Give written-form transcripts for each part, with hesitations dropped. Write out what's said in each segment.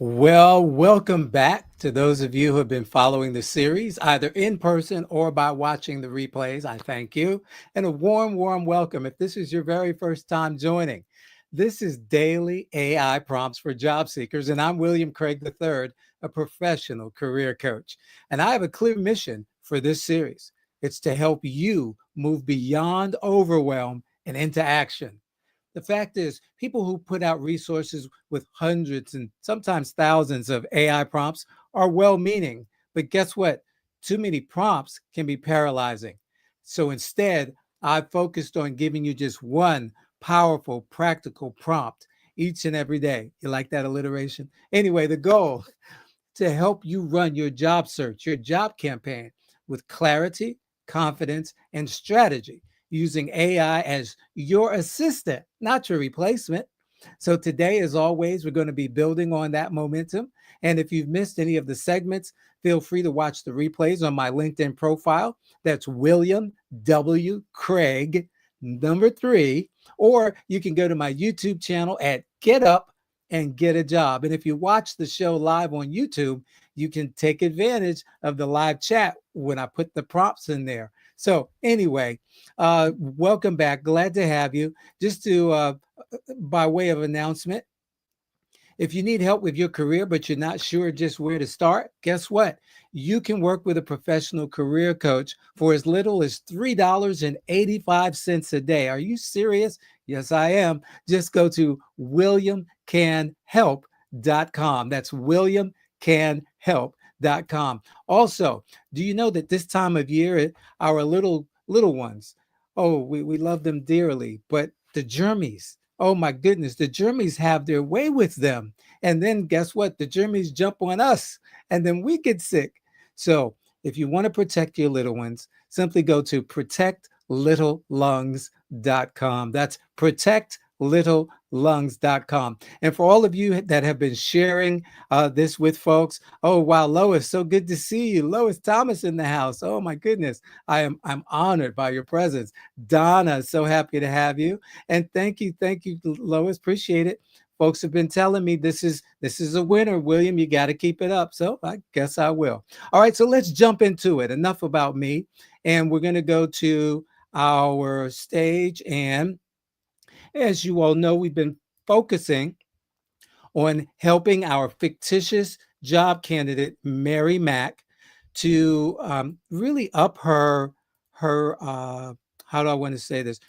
Well, welcome back to those of you who have been following the series, either in person or by watching the replays. I thank you. And a warm, warm welcome if this is your very first time joining. This is Daily AI Prompts for Job Seekers, and I'm William Craig III, a professional career coach. And I have a clear mission for this series. It's to help you move beyond overwhelm and into action. The fact is, people who put out resources with hundreds and sometimes thousands of AI prompts are well meaning. But guess what? Too many prompts can be paralyzing. So instead, I've focused on giving you just one powerful, practical prompt each and every day. You like that alliteration? Anyway, the goal to help you run your job search, your job campaign with clarity, confidence, and strategy using AI as your assistant, not your replacement. So, today, as always, we're going to be building on that momentum. And if you've missed any of the segments, feel free to watch the replays on my LinkedIn profile. That's William W. Craig, number 3. Or you can go to my YouTube channel at Get Up and Get a Job. And if you watch the show live on YouTube, you can take advantage of the live chat when I put the prompts in there. So anyway, welcome back. Glad to have you. Just to by way of announcement, if you need help with your career, but you're not sure just where to start, guess what? You can work with a professional career coach for as little as $3.85 a day. Are you serious? Yes, I am. Just go to williamcanhelp.com. That's williamcanhelp.com. Also, do you know that this time of year, our little ones, oh, we love them dearly, but the germies, oh my goodness, the germies have their way with them. And then guess what? The germies jump on us and then we get sick. So if you want to protect your little ones, simply go to protectlittlelungs.com. That's protectlittlelungs.com. And for all of you that have been sharing this with folks, oh wow, Lois, so good to see you. Lois Thomas in the house. Oh my goodness, I'm honored by your presence. Donna, so happy to have you. And thank you, Lois. Appreciate it. Folks have been telling me this is a winner, William. You got to keep it up. So I guess I will. All right, so let's jump into it. Enough about me. And we're going to go to our stage. And as you all know, we've been focusing on helping our fictitious job candidate, Mary Mack, to really up her how do I want to say this?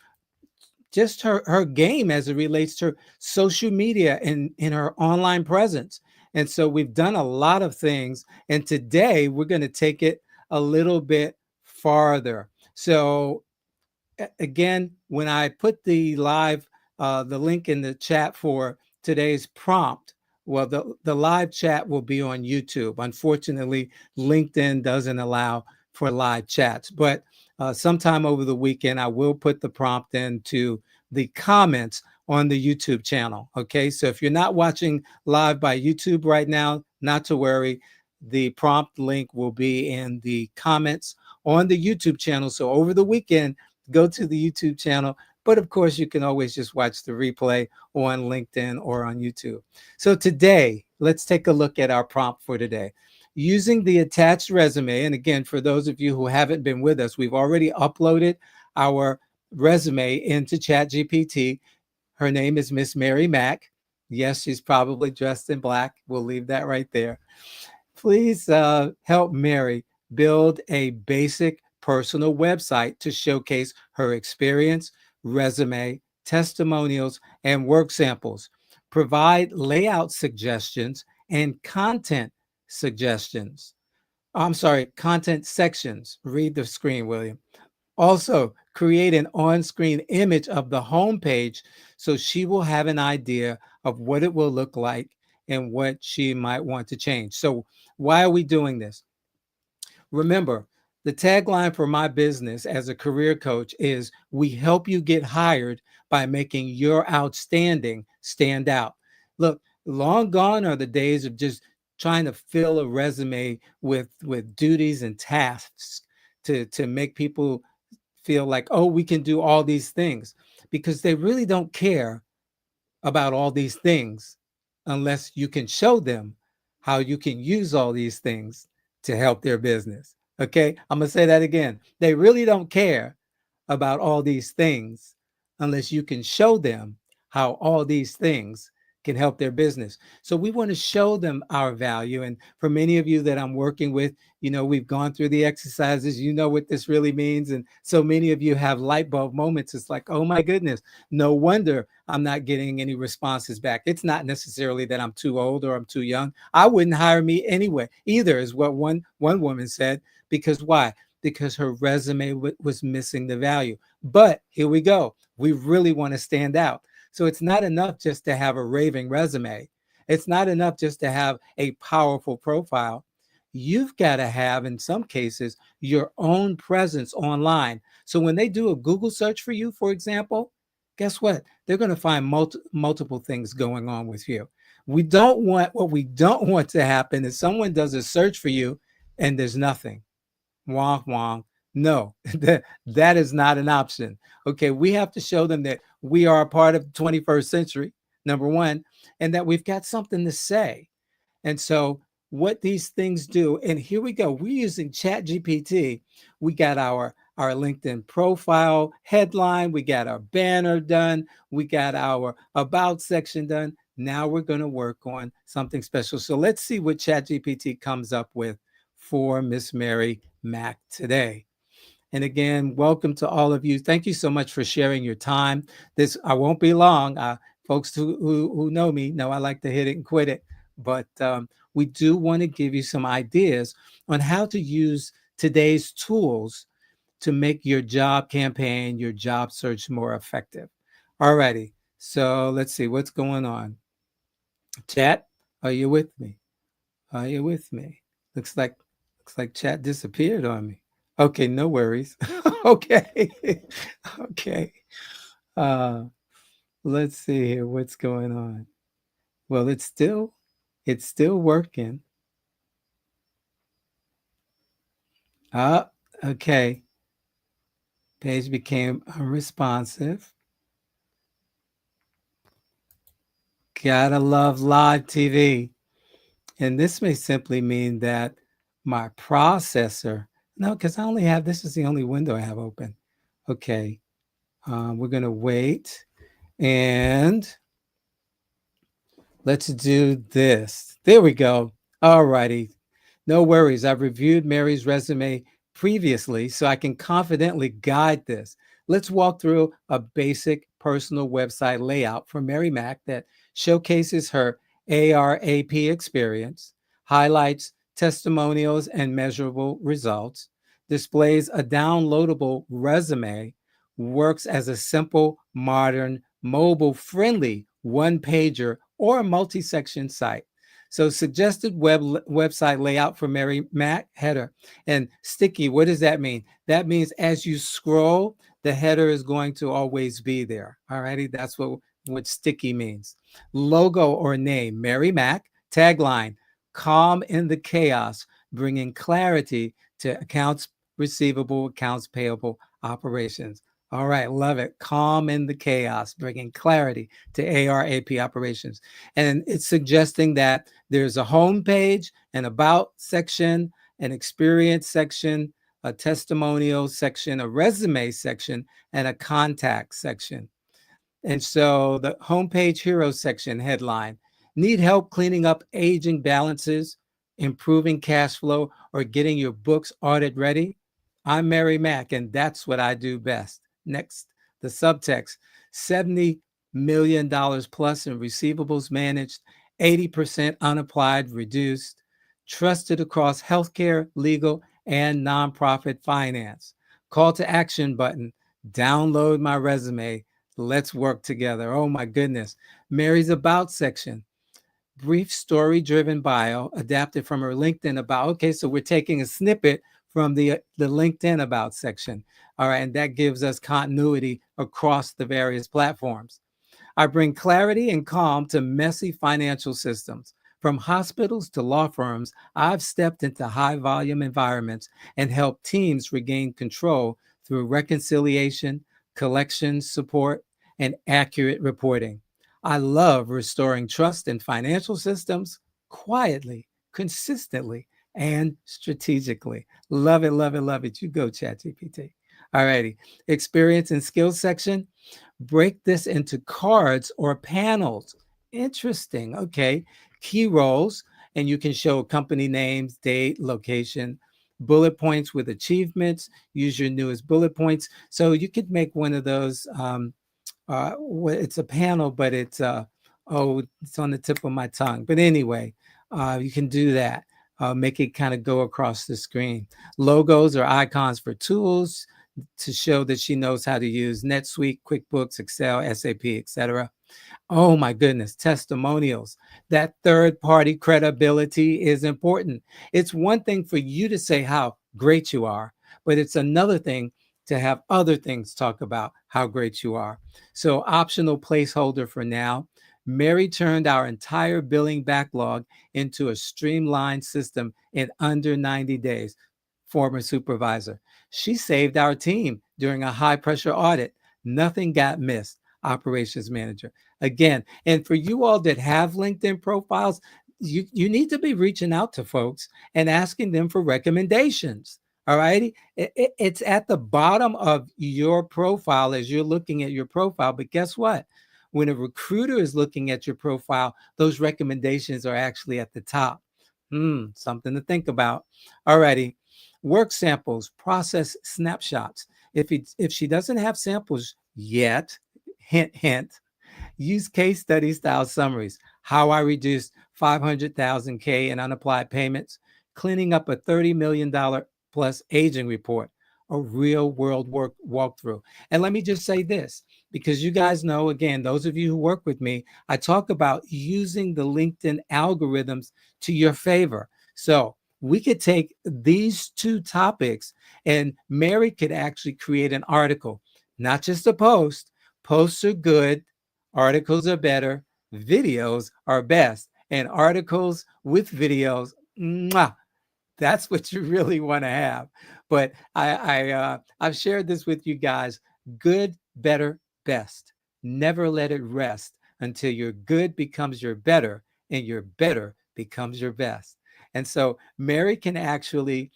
Just her game as it relates to social media and in her online presence. And so we've done a lot of things. And today we're going to take it a little bit farther. So again, when I put the link in the chat for today's prompt, well, the live chat will be on YouTube. Unfortunately, LinkedIn doesn't allow for live chats, but sometime over the weekend, I will put the prompt into the comments on the YouTube channel. Okay, so if you're not watching live by YouTube right now, not to worry. The prompt link will be in the comments on the YouTube channel. So over the weekend, go to the YouTube channel. But of course, you can always just watch the replay on LinkedIn or on YouTube. So today, let's take a look at our prompt for today. Using the attached resume, and again, for those of you who haven't been with us, we've already uploaded our resume into ChatGPT. Her name is Miss Mary Mack. Yes, she's probably dressed in black. We'll leave that right there. Please help Mary build a basic personal website to showcase her experience, resume, testimonials, and work samples. Provide layout suggestions and content suggestions. I'm sorry, content sections. Read the screen, William. Also, create an on-screen image of the homepage so she will have an idea of what it will look like and what she might want to change. So why are we doing this? Remember, the tagline for my business as a career coach is we help you get hired by making your outstanding stand out. Look, long gone are the days of just trying to fill a resume with duties and tasks to make people feel like, oh, we can do all these things, because they really don't care about all these things unless you can show them how you can use all these things to help their business. Okay, I'm gonna say that again. They really don't care about all these things unless you can show them how all these things can help their business. So we want to show them our value. And for many of you that I'm working with, we've gone through the exercises, you know what this really means. And so many of you have light bulb moments. It's like, oh my goodness, no wonder I'm not getting any responses back. It's not necessarily that I'm too old or I'm too young. I wouldn't hire me anyway, either, is what one woman said. Because why? Because her resume was missing the value. But here we go. We really want to stand out. So it's not enough just to have a raving resume. It's not enough just to have a powerful profile. You've got to have, in some cases, your own presence online. So when they do a Google search for you, for example, guess what? They're going to find multiple things going on with you. What we don't want to happen is someone does a search for you and there's nothing. Wonk, wonk. No, that is not an option. Okay, we have to show them that we are a part of the 21st century, number one, and that we've got something to say. And so what these things do, and here we go, we're using ChatGPT. We got our LinkedIn profile headline, we got our banner done, we got our about section done. Now we're going to work on something special. So let's see what ChatGPT comes up with for Miss Mary Mack today. And again, welcome to all of you. Thank you so much for sharing your time. I won't be long. Folks who know me know I like to hit it and quit it. But we do want to give you some ideas on how to use today's tools to make your job campaign, your job search more effective. All righty. So let's see what's going on. Chat, are you with me? Are you with me? Looks like chat disappeared on me. Okay, no worries. Okay. Okay. Uh let's see here what's going on. Well, it's still working. Ah, okay. Page became unresponsive. Gotta love live TV. And this may simply mean that my processor, no, because this is the only window I have open. Okay. We're going to wait and let's do this. There we go. All righty. No worries. I've reviewed Mary's resume previously, so I can confidently guide this. Let's walk through a basic personal website layout for Mary Mack that showcases her ARAP experience, highlights testimonials and measurable results, displays a downloadable resume, works as a simple, modern, mobile-friendly one-pager or multi-section site. So suggested website layout for Mary Mack, header. And sticky, what does that mean? That means as you scroll, the header is going to always be there. All righty, that's what sticky means. Logo or name, Mary Mack. Tagline, calm in the chaos, bringing clarity to accounts receivable, accounts payable operations. All right, love it. Calm in the chaos, bringing clarity to ARAP operations. And it's suggesting that there's a home page, an about section, an experience section, a testimonial section, a resume section, and a contact section. And so the homepage hero section headline, need help cleaning up aging balances, improving cash flow, or getting your books audit ready? I'm Mary Mack, and that's what I do best. Next, the subtext, $70 million plus in receivables managed, 80% unapplied reduced, trusted across healthcare, legal, and nonprofit finance. Call to action button, download my resume. Let's work together. Oh my goodness. Mary's about section, brief story driven bio adapted from her LinkedIn about. Okay, so we're taking a snippet from the LinkedIn about section. All right, and that gives us continuity across the various platforms. I bring clarity and calm to messy financial systems. From hospitals to law firms, I've stepped into high volume environments and helped teams regain control through reconciliation, collections support, and accurate reporting. I love restoring trust in financial systems quietly consistently and strategically. Love it, love it, love it. You go, ChatGPT. All righty. Experience and skills section. Break this into cards or panels. Interesting. Okay. Key roles, and you can show company names, date, location, bullet points with achievements. Use your newest bullet points. So you could make one of those. It's a panel, but it's on the tip of my tongue. But anyway, you can do that. Make it kind of go across the screen. Logos or icons for tools to show that she knows how to use NetSuite, QuickBooks, Excel, SAP, etc. Oh my goodness, testimonials. That third party credibility is important. It's one thing for you to say how great you are, but it's another thing to have other things talk about how great you are. So, optional placeholder for now. Mary turned our entire billing backlog into a streamlined system in under 90 days. Former supervisor. She saved our team during a high pressure audit. Nothing got missed. Operations manager. Again, and for you all that have LinkedIn profiles, you need to be reaching out to folks and asking them for recommendations. All righty. It's at the bottom of your profile as you're looking at your profile. But guess what? When a recruiter is looking at your profile, those recommendations are actually at the top. Something to think about. All righty. Work samples, process snapshots. If she doesn't have samples yet, hint, hint, use case study style summaries. How I reduced 500,000 K in unapplied payments, cleaning up a $30 million plus aging report, a real world work walkthrough. And let me just say this, because you guys know, again, those of you who work with me, I talk about using the LinkedIn algorithms to your favor. So we could take these two topics and Mary could actually create an article, not just a post. Posts are good, articles are better, videos are best, and articles with videos, mwah, that's what you really want to have. But I've shared this with you guys. Good, better, best. Never let it rest until your good becomes your better and your better becomes your best. And so Mary can actually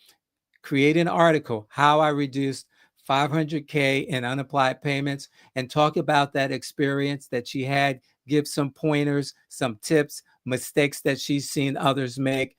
create an article, how I reduced 500K in unapplied payments, and talk about that experience that she had, give some pointers, some tips, mistakes that she's seen others make,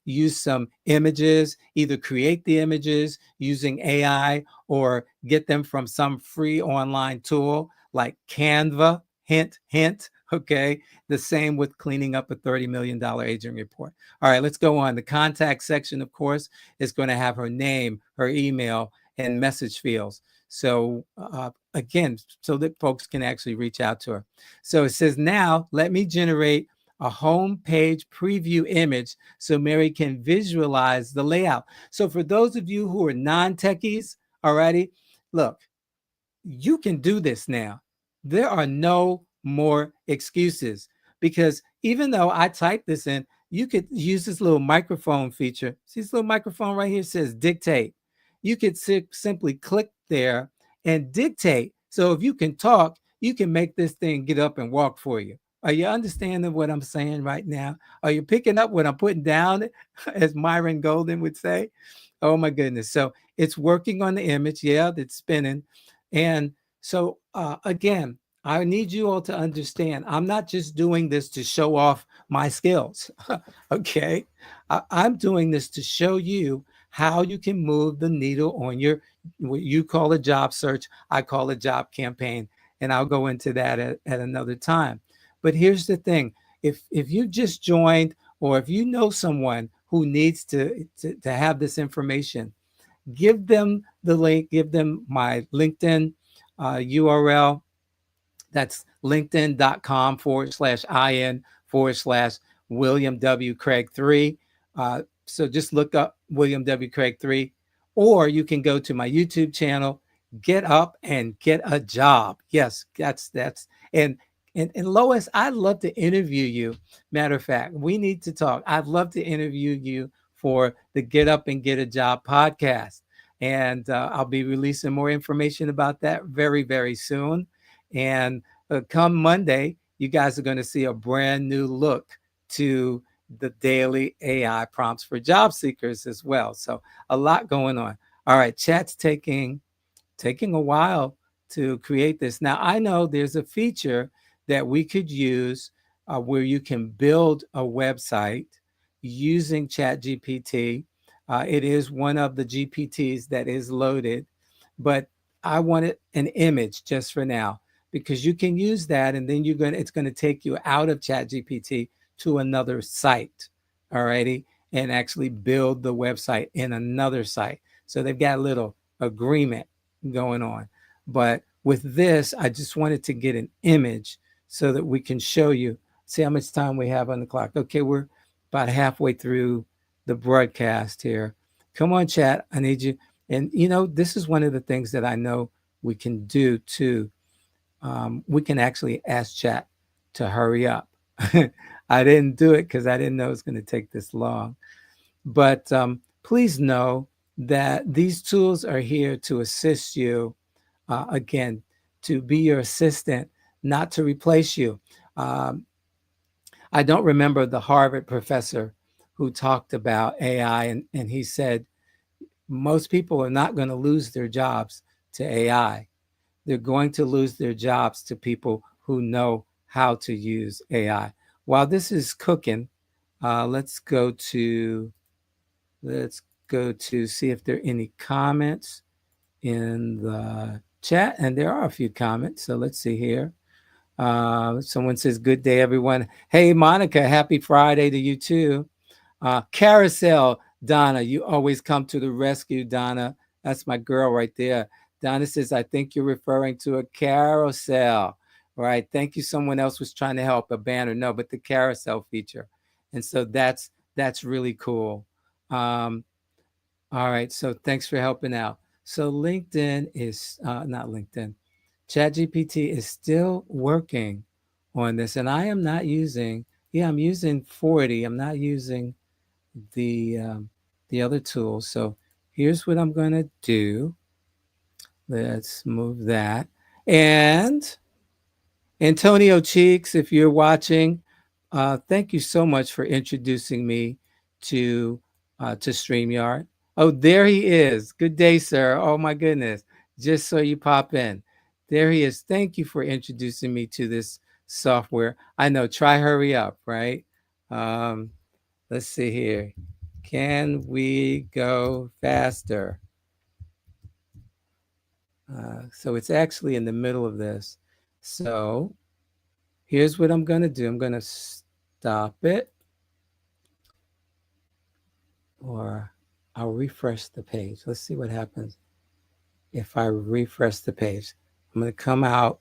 use some images, either create the images using AI or get them from some free online tool like Canva, hint, hint. Okay. The same with cleaning up a $30 million aging report. All right, let's go on. The contact section, of course, is going to have her name, her email, and message fields. So again, so that folks can actually reach out to her. So it says, now let me generate a home page preview image so Mary can visualize the layout. So for those of you who are non-techies, already, look, you can do this now. There are no more excuses, because even though I typed this in, you could use this little microphone feature. See this little microphone right here says dictate. You could simply click there and dictate. So if you can talk, you can make this thing get up and walk for you. Are you understanding what I'm saying right now? Are you picking up what I'm putting down, as Myron Golden would say? Oh my goodness. So it's working on the image. Yeah, it's spinning. And so, again, I need you all to understand, I'm not just doing this to show off my skills. Okay. I'm doing this to show you how you can move the needle on your, what you call a job search, I call a job campaign. And I'll go into that at another time. But here's the thing. If you just joined, or if you know someone who needs to have this information, give them the link, give them my LinkedIn URL. That's linkedin.com/in/William W. Craig 3. So just look up William W. Craig 3, or you can go to my YouTube channel, Get Up and Get a Job. Yes, that's and Lois, I'd love to interview you. Matter of fact, we need to talk. I'd love to interview you for the Get Up and Get a Job podcast. And I'll be releasing more information about that very, very soon. And come Monday, you guys are going to see a brand new look to the daily AI prompts for job seekers as well. So a lot going on. All right, chat's taking a while to create this. Now, I know there's a feature that we could use where you can build a website using ChatGPT. It is one of the GPTs that is loaded, but I wanted an image just for now because you can use that and then it's going to take you out of ChatGPT to another site, all righty, and actually build the website in another site. So they've got a little agreement going on. But with this, I just wanted to get an image so that we can show you. See how much time we have on the clock. Okay, we're about halfway through the broadcast here. Come on, chat. I need you. And this is one of the things that I know we can do too. We can actually ask chat to hurry up. I didn't do it because I didn't know it was going to take this long. But please know that these tools are here to assist you, again, to be your assistant, not to replace you. I don't remember the Harvard professor who talked about AI, and he said most people are not going to lose their jobs to AI. They're going to lose their jobs to people who know how to use AI. While this is cooking, let's go to see if there are any comments in the chat. And there are a few comments. So let's see here. Someone says, good day, everyone. Hey, Monica, happy Friday to you too. Carousel, Donna, you always come to the rescue, Donna. That's my girl right there. Donna says, I think you're referring to a carousel. All right. Thank you. Someone else was trying to help, a banner. No, but the carousel feature. And so that's really cool. All right. So thanks for helping out. So LinkedIn is not LinkedIn. ChatGPT is still working on this, and I am not using. Yeah, I'm using 40. I'm not using the other tools. So here's what I'm going to do. Let's move that. And Antonio Cheeks, if you're watching, thank you so much for introducing me to StreamYard. Oh, there he is. Good day, sir. Oh my goodness. Just so you pop in. There he is. Thank you for introducing me to this software. I know, try hurry up, right? Let's see here. Can we go faster? So it's actually in the middle of this. So here's what I'm going to do. I'm going to stop it, or I'll refresh the page. Let's see what happens if I refresh the page. I'm going to come out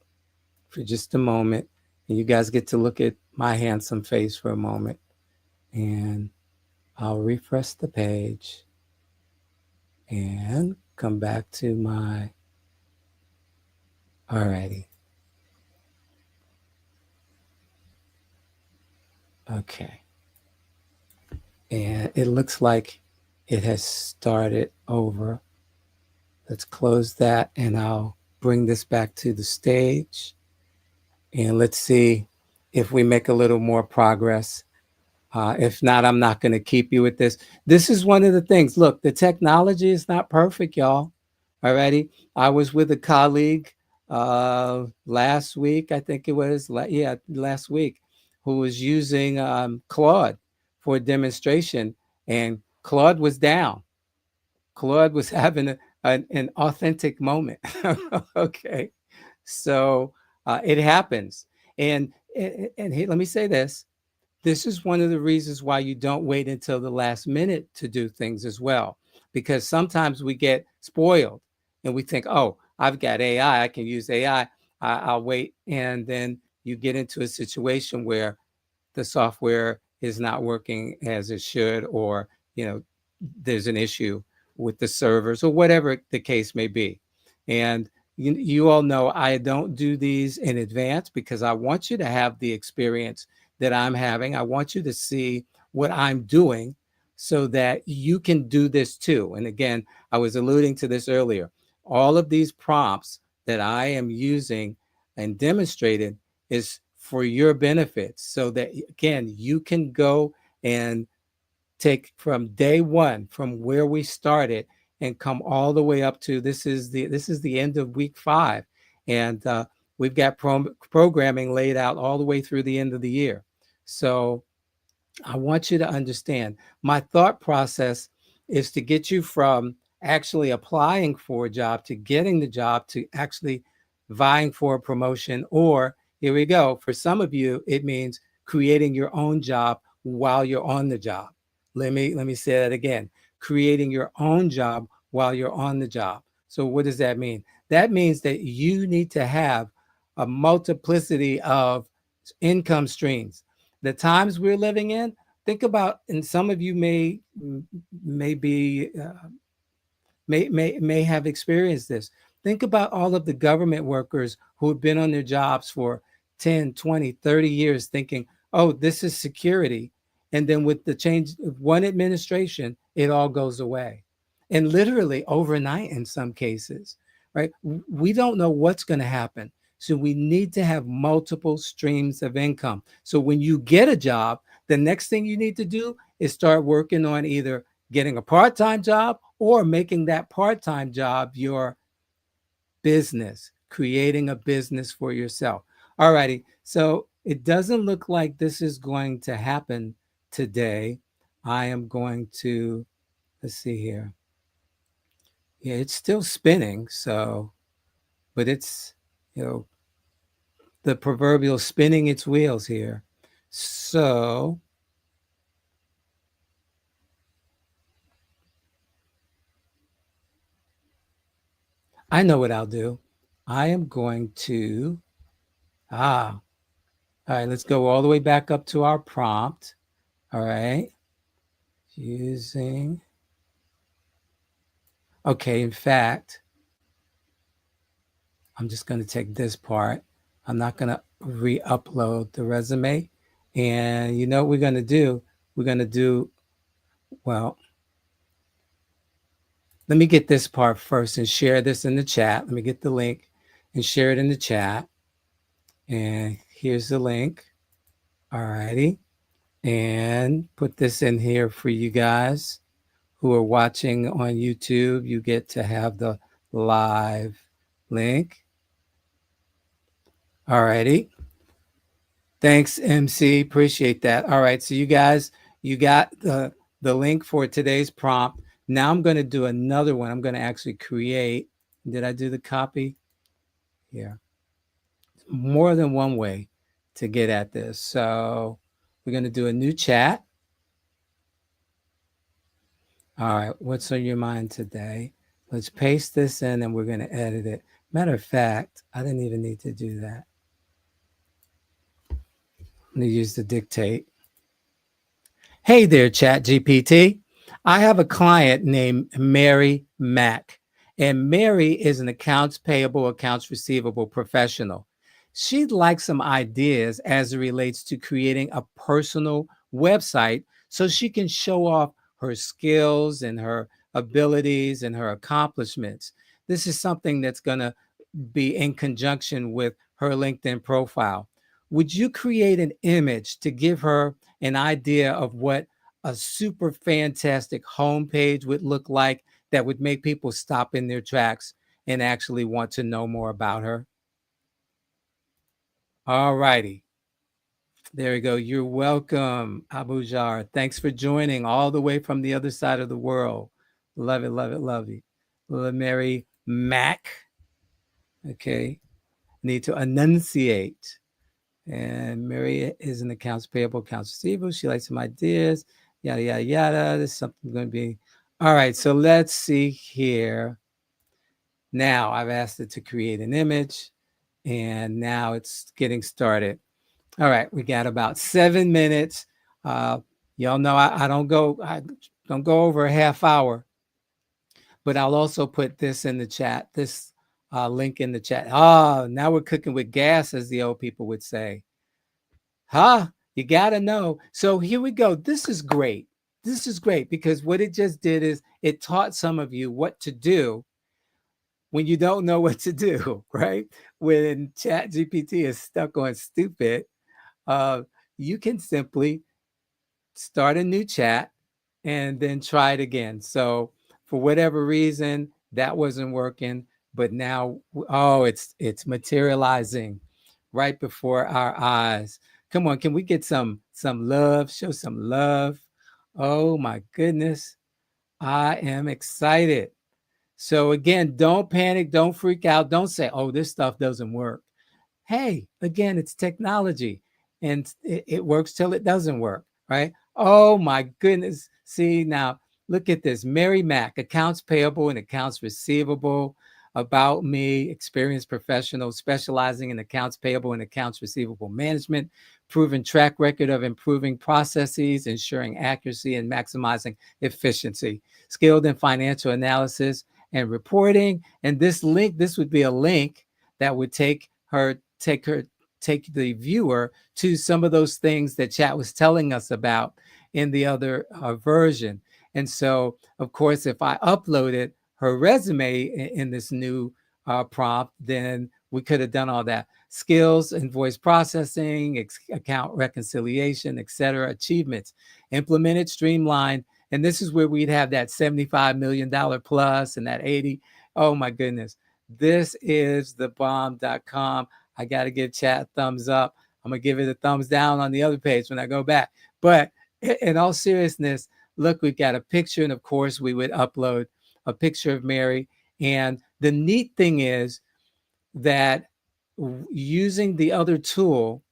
for just a moment, and you guys get to look at my handsome face for a moment. And I'll refresh the page and come back to my, alrighty. Okay. And it looks like it has started over. Let's close that, and I'll bring this back to the stage. And let's see if we make a little more progress. If not, I'm not going to keep you with this. This is one of the things. Look, the technology is not perfect, y'all. Alrighty. I was with a colleague last week, I think it was. Last week, who was using Claude for a demonstration, and Claude was down. Claude was having an authentic moment. Okay. So it happens. And let me say this. This is one of the reasons why you don't wait until the last minute to do things as well, because sometimes we get spoiled and we think, oh, I've got AI, I can use AI, I'll wait. And then you get into a situation where the software is not working as it should, or there's an issue with the servers, or whatever the case may be. And you all know I don't do these in advance because I want you to have the experience that I'm having. I want you to see what I'm doing so that you can do this too. And again, I was alluding to this earlier. All of these prompts that I am using and demonstrated is for your benefit, so that again, you can go and take from day one, from where we started, and come all the way up to this is the end of week 5, and we've got programming laid out all the way through the end of the year. So I want you to understand my thought process is to get you from actually applying for a job to getting the job to actually vying for a promotion. Or here we go. For some of you, it means creating your own job while you're on the job. Let me say that again. Creating your own job while you're on the job. So what does that mean? That means that you need to have a multiplicity of income streams. The times we're living in, think about, and some of you may be may have experienced this. Think about all of the government workers who have been on their jobs for 10, 20, 30 years thinking, oh, this is security. And then with the change of one administration, it all goes away. And literally overnight in some cases, right? We don't know what's going to happen. So we need to have multiple streams of income. So when you get a job, the next thing you need to do is start working on either getting a part-time job or making that part-time job your business, creating a business for yourself. All righty. So it doesn't look like this is going to happen today. I am going to, let's see here. Yeah, it's still spinning. So, but it's, the proverbial spinning its wheels here. So I know what I'll do. I am going to, all right, let's go all the way back up to our prompt. All right. Using, okay, in fact, I'm just going to take this part. I'm not going to re-upload the resume. And you know what we're going to do? We're going to do, well, let me get this part first and share this in the chat. Let me get the link and share it in the chat. And here's the link. All righty. And put this in here for you guys who are watching on YouTube. You get to have the live link. All righty. Thanks, MC. Appreciate that. All right. So you guys, you got the link for today's prompt. Now I'm going to do another one. I'm going to actually create. Did I do the copy? Yeah. More than one way to get at this. So we're going to do a new chat. All right. What's on your mind today? Let's paste this in and we're going to edit it. Matter of fact, I didn't even need to do that. I'm going to use the dictate. Hey there, ChatGPT. I have a client named Mary Mack, and Mary is an accounts payable, accounts receivable professional. She'd like some ideas as it relates to creating a personal website so she can show off her skills and her abilities and her accomplishments. This is something that's going to be in conjunction with her LinkedIn profile. Would you create an image to give her an idea of what a super fantastic homepage would look like that would make people stop in their tracks and actually want to know more about her? All righty. There you go. You're welcome, Abujar. Thanks for joining all the way from the other side of the world. Love it, love it, love it. Mary Mack. Okay. Need to enunciate. And Mary is an accounts payable, accounts receivable. She likes some ideas, yada, yada, yada. This is something going to be. All right. So let's see here. Now I've asked it to create an image and now it's getting started. All right. We got about 7 minutes. Y'all know I don't go over a half hour, but I'll also put this in the chat, this link in the chat. Now we're cooking with gas, as the old people would say. You got to know. So here we go. This is great. This is great because what it just did is it taught some of you what to do when you don't know what to do, right? When ChatGPT is stuck on stupid, you can simply start a new chat, and then try it again. So for whatever reason, that wasn't working, but now, oh, it's materializing right before our eyes. Come on, can we get some love? Show some love. Oh my goodness. I am excited. So again, don't panic, don't freak out, don't say, "Oh, this stuff doesn't work." Hey, again, it's technology, and it works till it doesn't work, right? Oh my goodness. See, now look at this. Mary Mac, accounts payable and accounts receivable. About me, experienced professional specializing in accounts payable and accounts receivable management, proven track record of improving processes, ensuring accuracy and maximizing efficiency, skilled in financial analysis and reporting. And this would be a link that would take the viewer to some of those things that chat was telling us about in the other version. And so, of course, if I uploaded her resume in this new prompt, then we could have done all that. Skills and voice processing, account reconciliation, etc. Achievements, implemented, streamlined. And this is where we'd have that $75 million plus and that 80. Oh my goodness. This is the bomb.com. I got to give chat a thumbs up. I'm going to give it a thumbs down on the other page when I go back. But in all seriousness, look, we've got a picture. And of course, we would upload a picture of Mary. And the neat thing is that using the other tool,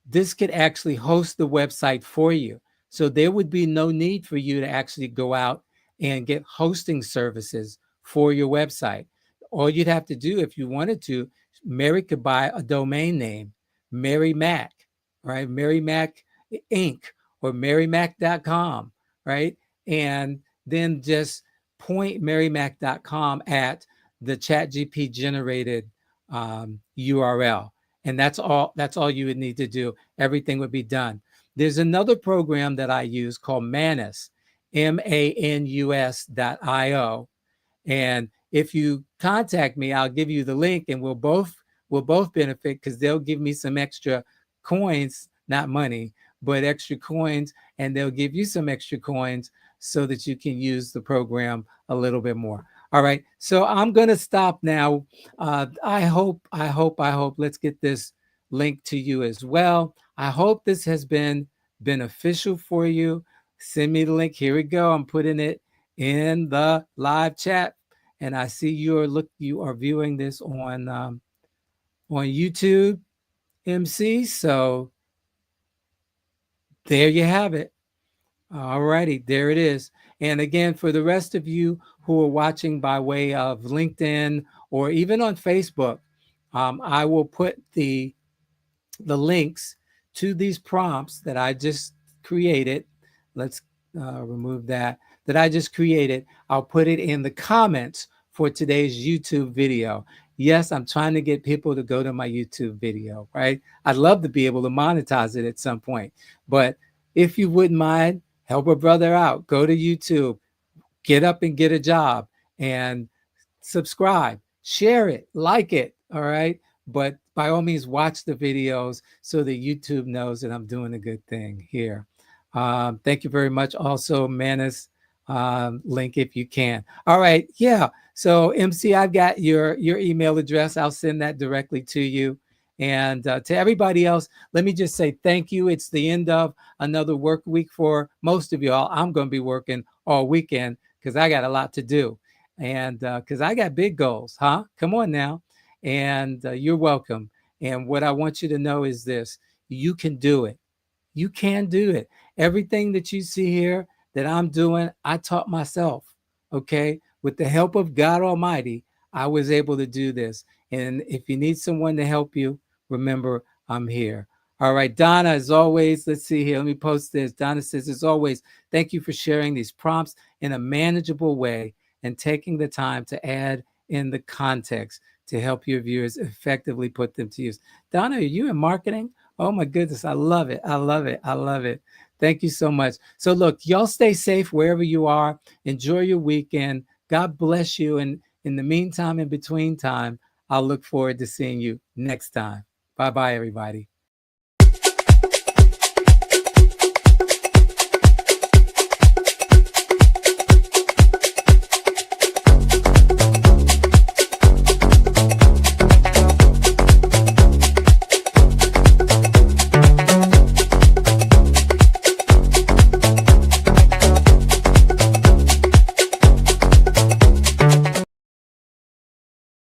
this could actually host the website for you. So there would be no need for you to actually go out and get hosting services for your website. All you'd have to do if you wanted to, Mary could buy a domain name, Mary Mac, right? Mary Mac Inc. or marymac.com, right? And then just point marymac.com at the ChatGPT generated URL. And that's all you would need to do. Everything would be done. There's another program that I use called Manus, manus.io. And if you contact me, I'll give you the link, and we'll both benefit, because they'll give me some extra coins, not money, but extra coins, and they'll give you some extra coins so that you can use the program a little bit more. All right, so I'm going to stop now. I hope. Let's get this link to you as well. I hope this has been beneficial for you. Send me the link. Here we go. I'm putting it in the live chat, and I see you are viewing this on YouTube, MC. So there you have it. All righty, there it is. And again, for the rest of you who are watching by way of LinkedIn or even on Facebook, I will put the links to these prompts that I just created. Let's remove that I just created. I'll put it in the comments for today's YouTube video. Yes, I'm trying to get people to go to my YouTube video, right? I'd love to be able to monetize it at some point. But if you wouldn't mind, help a brother out. Go to YouTube, get up and get a job, and subscribe, share it, like it. All right. But by all means, watch the videos so that YouTube knows that I'm doing a good thing here. Thank you very much. Also, Manus, link if you can. All right. Yeah. So MC, I've got your email address. I'll send that directly to you. And to everybody else, let me just say thank you. It's the end of another work week for most of y'all. I'm going to be working all weekend because I got a lot to do. And because I got big goals, huh? Come on now. And you're welcome. And what I want you to know is this: you can do it. You can do it. Everything that you see here that I'm doing, I taught myself. Okay. With the help of God Almighty, I was able to do this. And if you need someone to help you, remember, I'm here. All right, Donna, as always, let's see here. Let me post this. Donna says, as always, thank you for sharing these prompts in a manageable way and taking the time to add in the context to help your viewers effectively put them to use. Donna, are you in marketing? Oh my goodness, I love it. I love it. I love it. Thank you so much. So look, y'all stay safe wherever you are. Enjoy your weekend. God bless you. And in the meantime, in between time, I'll look forward to seeing you next time. Bye-bye, everybody.